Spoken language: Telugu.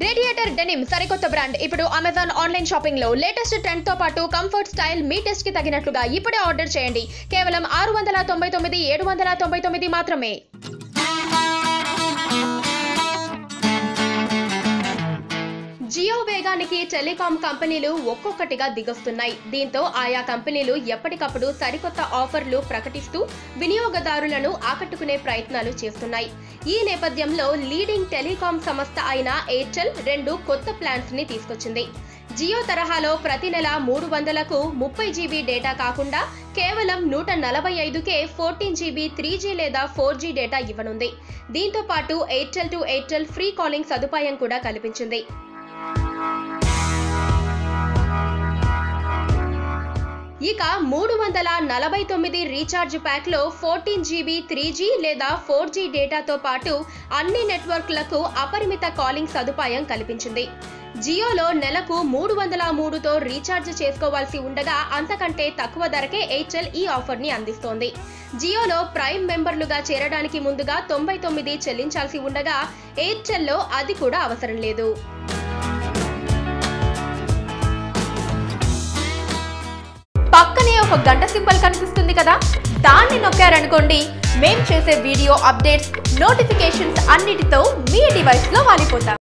రేడియేటర్ డెనిమ్ సరికొత్త బ్రాండ్ ఇప్పుడు అమెజాన్ ఆన్లైన్ షాపింగ్ లో లేటెస్ట్ ట్రెండ్ తో పాటు కంఫర్ట్ స్టైల్ మీ టెస్ట్ కి తగినట్లుగా ఇప్పుడే ఆర్డర్ చేయండి. కేవలం 699 799 మాత్రమే. జియో వేగానికి టెలికాం కంపెనీలు ఒక్కొక్కటిగా దిగొస్తున్నాయి. దీంతో ఆయా కంపెనీలు ఎప్పటికప్పుడు సరికొత్త ఆఫర్లు ప్రకటిస్తూ వినియోగదారులను ఆకట్టుకునే ప్రయత్నాలు చేస్తున్నాయి. ఈ నేపథ్యంలో లీడింగ్ టెలికాం సంస్థ అయిన ఎయిర్టెల్ 2 కొత్త ప్లాన్స్ ని తీసుకొచ్చింది. జియో తరహాలో ప్రతి నెల 300కు 30 GB డేటా కాకుండా కేవలం 145కే 14 GB 3G లేదా 4G డేటా ఇవ్వనుంది. దీంతో పాటు Airtel to Airtel free calling సదుపాయం కూడా కల్పించింది. ఇక 349 రీఛార్జ్ ప్యాక్ లో 14 GB 3G లేదా 4G డేటాతో పాటు అన్ని నెట్వర్క్లకు అపరిమిత కాలింగ్ సదుపాయం కల్పించింది. జియోలో నెలకు 303తో రీఛార్జ్ చేసుకోవాల్సి ఉండగా అంతకంటే తక్కువ ధరకే ఎయిర్టెల్ ఈ ఆఫర్ ని అందిస్తోంది. జియోలో ప్రైమ్ మెంబర్లుగా చేరడానికి ముందుగా 99 చెల్లించాల్సి ఉండగా ఎయిర్టెల్లో అది కూడా అవసరం లేదు. పక్కనే ఒక గంట సింబల్ కనిపిస్తుంది కదా, దాన్ని నొక్కారనుకోండి మేం చేసే వీడియో అప్డేట్స్, నోటిఫికేషన్స్ అన్నిటితో మీ డివైస్ లో వాలిపోతాం.